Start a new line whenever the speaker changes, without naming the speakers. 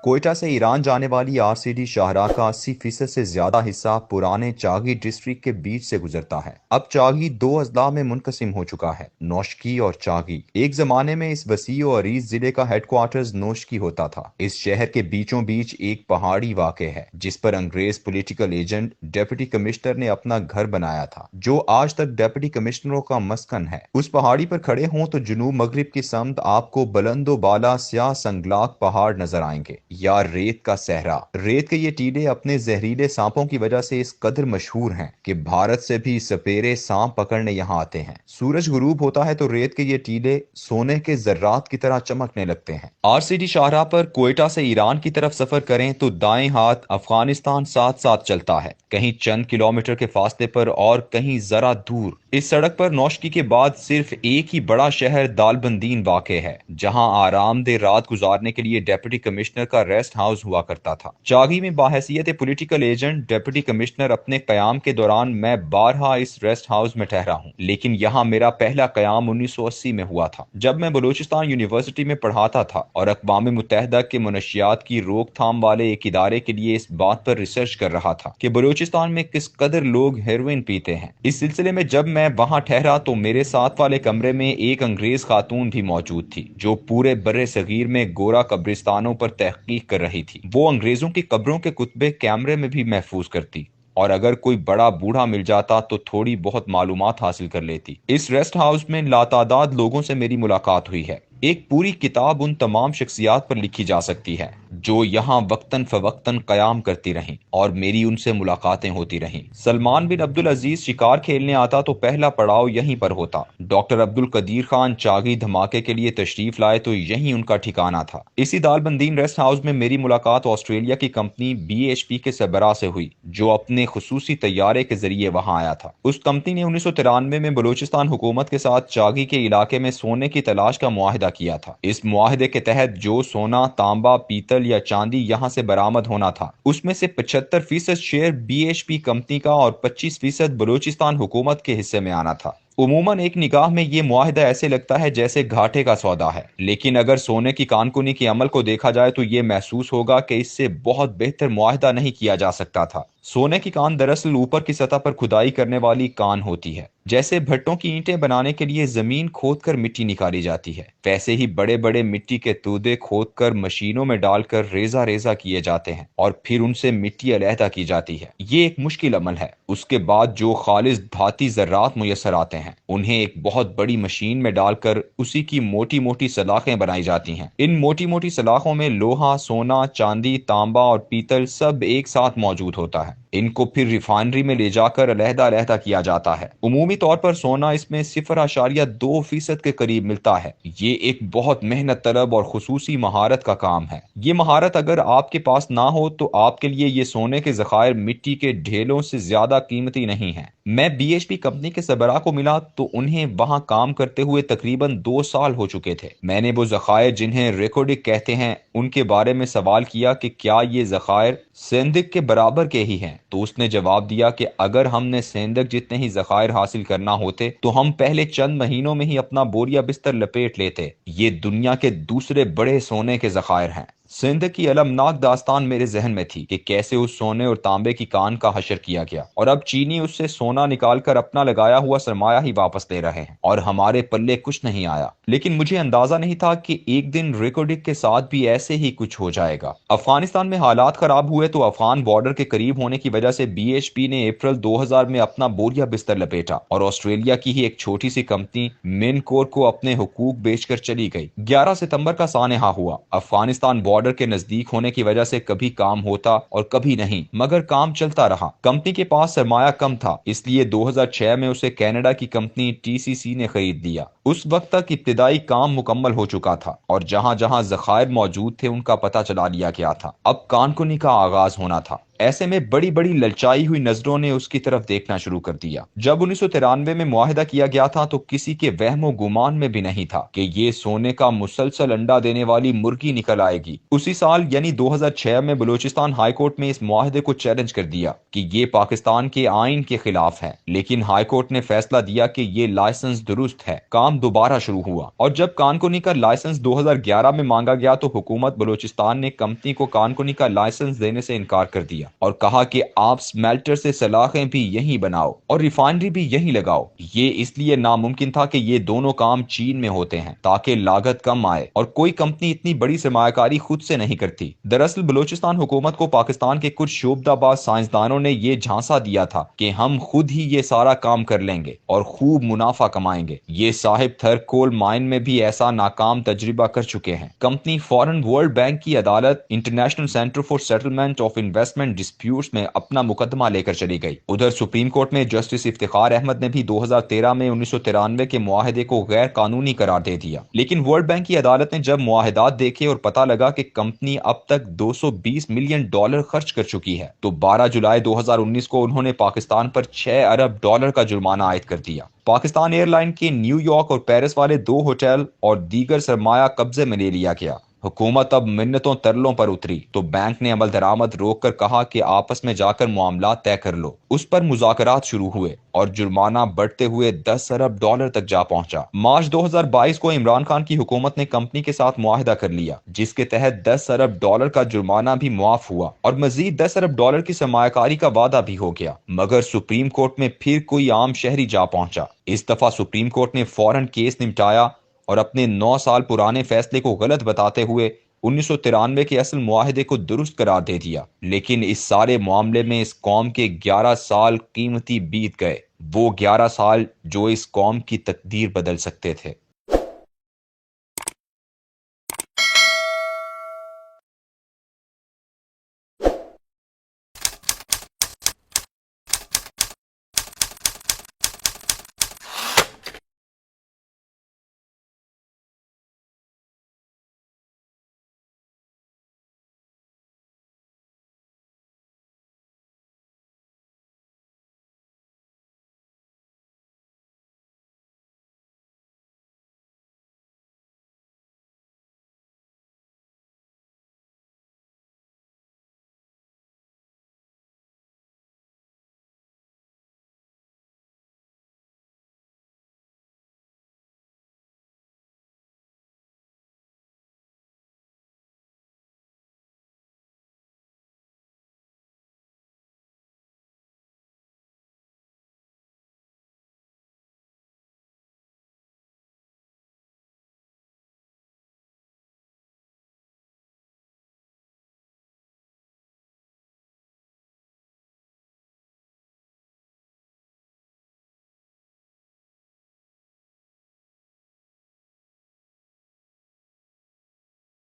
کوئٹہ سے ایران جانے والی RCD شاہراہ کا 80% سے زیادہ حصہ پرانے چاگی ڈسٹرکٹ کے بیچ سے گزرتا ہے۔ اب چاگی دو اضلاع میں منقسم ہو چکا ہے، نوشکی اور چاگی۔ ایک زمانے میں اس وسیع و عریض ضلع کا ہیڈ کوارٹرز نوشکی ہوتا تھا۔ اس شہر کے بیچوں بیچ ایک پہاڑی واقع ہے جس پر انگریز پولیٹیکل ایجنٹ ڈپٹی کمشنر نے اپنا گھر بنایا تھا، جو آج تک ڈپٹی کمشنروں کا مسکن ہے۔ اس پہاڑی پر کھڑے ہوں تو جنوب مغرب کی سمت آپ کو بلند و بالا سیاہ سنگلاخ پہاڑ نظر آئیں گے یا ریت کا صحرا۔ ریت کے یہ ٹیلے اپنے زہریلے سانپوں کی وجہ سے اس قدر مشہور ہیں کہ بھارت سے بھی سپیرے سانپ پکڑنے یہاں آتے ہیں۔ سورج غروب ہوتا ہے تو ریت کے یہ ٹیلے سونے کے ذرات کی طرح چمکنے لگتے ہیں۔ RCD شاہراہ پر کوئٹہ سے ایران کی طرف سفر کریں تو دائیں ہاتھ افغانستان ساتھ ساتھ چلتا ہے، کہیں چند کلومیٹر کے فاصلے پر اور کہیں ذرا دور۔ اس سڑک پر نوشکی کے بعد صرف ایک ہی بڑا شہر دالبندین واقع ہے، جہاں آرام دہ رات گزارنے کے لیے ڈپٹی کمشنر کا ریسٹ ہاؤس ہوا کرتا تھا۔ چاگی میں باحیثیت پولیٹیکل ایجنٹ ڈپٹی کمشنر اپنے قیام کے دوران میں بارہا اس ریسٹ ہاؤس میں ٹھہرا ہوں، لیکن یہاں میرا پہلا قیام 1980 میں ہوا تھا، جب میں بلوچستان یونیورسٹی میں پڑھاتا تھا اور اقوام متحدہ کے منشیات کی روک تھام والے ایک ادارے کے لیے اس بات پر ریسرچ کر رہا تھا کہ بلوچستان میں کس قدر لوگ ہیروئن پیتے ہیں۔ اس سلسلے میں جب میں وہاں ٹھہرا تو میرے ساتھ والے کمرے میں ایک انگریز خاتون بھی موجود تھی، جو پورے برِ صغیر میں گورا قبرستانوں پر تحقیق کر رہی تھی۔ وہ انگریزوں کی قبروں کے کتبے کیمرے میں بھی محفوظ کرتی اور اگر کوئی بڑا بوڑھا مل جاتا تو تھوڑی بہت معلومات حاصل کر لیتی۔ اس ریسٹ ہاؤس میں لاتعداد لوگوں سے میری ملاقات ہوئی ہے۔ ایک پوری کتاب ان تمام شخصیات پر لکھی جا سکتی ہے جو یہاں وقتاً فوقتاً قیام کرتی رہیں اور میری ان سے ملاقاتیں ہوتی رہیں۔ سلمان بن عبدالعزیز شکار کھیلنے آتا تو پہلا پڑاؤ یہیں پر ہوتا۔ ڈاکٹر عبدالقدیر خان چاگی دھماکے کے لیے تشریف لائے تو یہیں ان کا ٹھکانہ تھا۔ اسی دالبندین ریسٹ ہاؤس میں میری ملاقات آسٹریلیا کی کمپنی BHP کے سربراہ سے ہوئی، جو اپنے خصوصی طیارے کے ذریعے وہاں آیا تھا۔ اس کمپنی نے 1993 میں بلوچستان حکومت کے ساتھ چاگی کے علاقے میں سونے کی تلاش کا معاہدہ کیا تھا۔ اس معاہدے کے تحت جو سونا، تانبا، پیتل یا چاندی یہاں سے برآمد ہونا تھا، اس میں سے 75% شیئر BHP کمپنی کا اور 25% بلوچستان حکومت کے حصے میں آنا تھا۔ عموماً ایک نگاہ میں یہ معاہدہ ایسے لگتا ہے جیسے گھاٹے کا سودا ہے، لیکن اگر سونے کی کانکنی کے عمل کو دیکھا جائے تو یہ محسوس ہوگا کہ اس سے بہت بہتر معاہدہ نہیں کیا جا سکتا تھا۔ سونے کی کان دراصل اوپر کی سطح پر کھدائی کرنے والی کان ہوتی ہے۔ جیسے بھٹوں کی اینٹیں بنانے کے لیے زمین کھود کر مٹی نکالی جاتی ہے، ویسے ہی بڑے بڑے مٹی کے تودے کھود کر مشینوں میں ڈال کر ریزہ ریزہ کیے جاتے ہیں اور پھر ان سے مٹی علیحدہ کی جاتی ہے۔ یہ ایک مشکل عمل ہے۔ اس کے بعد جو خالص دھاتی ذرات میسر آتے ہیں، انہیں ایک بہت بڑی مشین میں ڈال کر اسی کی موٹی موٹی سلاخیں بنائی جاتی ہیں۔ ان موٹی موٹی سلاخوں میں لوہا، سونا، چاندی، تانبا اور پیتل سب ایک ساتھ موجود ہوتا ہے۔ ان کو پھر ریفائنری میں لے جا کر علیحدہ علیحدہ کیا جاتا ہے۔ عمومی طور پر سونا اس میں 0.2% کے قریب ملتا ہے۔ یہ ایک بہت محنت طلب اور خصوصی مہارت کا کام ہے۔ یہ مہارت اگر آپ کے پاس نہ ہو تو آپ کے لیے یہ سونے کے ذخائر مٹی کے ڈھیلوں سے زیادہ قیمتی نہیں ہیں۔ میں BHP کمپنی کے سربراہ کو ملا تو انہیں وہاں کام کرتے ہوئے تقریباً 2 سال ہو چکے تھے۔ میں نے وہ ذخائر جنہیں ریکارڈک کہتے ہیں ان کے بارے میں سوال کیا کہ کیا یہ ذخائر سیندک کے برابر کے ہی ہیں، تو اس نے جواب دیا کہ اگر ہم نے سیندک جتنے ہی ذخائر حاصل کرنا ہوتے تو ہم پہلے چند مہینوں میں ہی اپنا بوریا بستر لپیٹ لیتے۔ یہ دنیا کے دوسرے بڑے سونے کے ذخائر ہیں۔ سندھ کی المناک داستان میرے ذہن میں تھی کہ کیسے اس سونے اور تانبے کی کان کا حشر کیا گیا اور اب چینی اس سے سونا نکال کر اپنا لگایا ہوا سرمایہ ہی واپس لے رہے ہیں اور ہمارے پلے کچھ نہیں آیا۔ لیکن مجھے اندازہ نہیں تھا کہ ایک دن ریکارڈک کے ساتھ بھی ایسے ہی کچھ ہو جائے گا۔ افغانستان میں حالات خراب ہوئے تو افغان بارڈر کے قریب ہونے کی وجہ سے BHP نے اپریل 2000 میں اپنا بوریا بستر لپیٹا اور آسٹریلیا کی ہی ایک چھوٹی سی کمپنی مینکور کو اپنے حقوق بیچ کر چلی گئی۔ 11 ستمبر کا سانحہ ہوا۔ افغانستان بارڈر کے نزدیک ہونے کی وجہ سے کبھی کام ہوتا اور کبھی نہیں، مگر کام چلتا رہا۔ کمپنی کے پاس سرمایہ کم تھا، اس لیے 2006 میں اسے کینیڈا کی کمپنی TCC نے خرید لیا۔ اس وقت تک ابتدائی کام مکمل ہو چکا تھا اور جہاں جہاں ذخائر موجود تھے ان کا پتہ چلا لیا گیا تھا۔ اب کانکنی کا آغاز ہونا تھا۔ ایسے میں بڑی بڑی للچائی ہوئی نظروں نے اس کی طرف دیکھنا شروع کر دیا۔ جب 1993 میں معاہدہ کیا گیا تھا تو کسی کے وہم و گمان میں بھی نہیں تھا کہ یہ سونے کا مسلسل انڈا دینے والی مرغی نکل آئے گی۔ اسی سال یعنی 2006 میں بلوچستان ہائی کورٹ میں اس معاہدے کو چیلنج کر دیا کہ یہ پاکستان کے آئین کے خلاف ہے، لیکن ہائی کورٹ نے فیصلہ دیا کہ یہ لائسنس درست ہے۔ کام کام دوبارہ شروع ہوا اور جب کانکنی کا لائسنس 2011 میں مانگا گیا تو حکومت بلوچستان نے کمپنی کو کانکنی کا لائسنس دینے سے انکار کر دیا اور کہا کہ آپ سمیلٹر سے سلاخیں بھی یہیں بناؤ اور ریفائنری بھی یہیں لگاؤ۔ یہ اس لیے ناممکن تھا کہ یہ دونوں کام چین میں ہوتے ہیں تاکہ لاگت کم آئے اور کوئی کمپنی اتنی بڑی سرمایہ کاری خود سے نہیں کرتی۔ دراصل بلوچستان حکومت کو پاکستان کے کچھ شعبدہ باز سائنسدانوں نے یہ جھانسا دیا تھا کہ ہم خود ہی یہ سارا کام کر لیں گے اور خوب منافع کمائیں گے۔ یہ صاحب تھر کول مائن میں بھی ایسا ناکام تجربہ کر چکے ہیں۔ کمپنی فوراً ورلڈ بینک کی عدالت international centre for settlement of investment disputes میں اپنا مقدمہ لے کر چلی گئی۔ ادھر سپریم کورٹ میں جسٹس افتخار احمد نے بھی 2013 میں 1993 کے معاہدے کو غیر قانونی قرار دے دیا، لیکن ورلڈ بینک کی عدالت نے جب معاہدات دیکھے اور پتہ لگا کہ کمپنی اب تک $220 ملین خرچ کر چکی ہے تو 12 جولائی 2019 کو انہوں نے پاکستان پر $6 ارب کا جرمانہ عائد کر دیا۔ پاکستان ایئر لائن کے نیو یارک اور پیرس والے 2 ہوٹل اور دیگر سرمایہ قبضے میں لے لیا گیا۔ حکومت اب منتوں ترلوں پر اتری تو بینک نے عمل درآمد روک کر کہا کہ آپس میں جا کر معاملات طے کر لو۔ اس پر مذاکرات شروع ہوئے اور جرمانہ بڑھتے ہوئے $10 ارب تک جا پہنچا۔ مارچ 2022 کو عمران خان کی حکومت نے کمپنی کے ساتھ معاہدہ کر لیا جس کے تحت $10 ارب کا جرمانہ بھی معاف ہوا اور مزید $10 ارب کی سرمایہ کاری کا وعدہ بھی ہو گیا، مگر سپریم کورٹ میں پھر کوئی عام شہری جا پہنچا۔ اس دفعہ سپریم کورٹ نے فوراً کیس نمٹایا اور اپنے 9 سال پرانے فیصلے کو غلط بتاتے ہوئے 1993 کے اصل معاہدے کو درست قرار دے دیا۔ لیکن اس سارے معاملے میں اس قوم کے 11 سال قیمتی بیت گئے، وہ 11 سال جو اس قوم کی تقدیر بدل سکتے تھے۔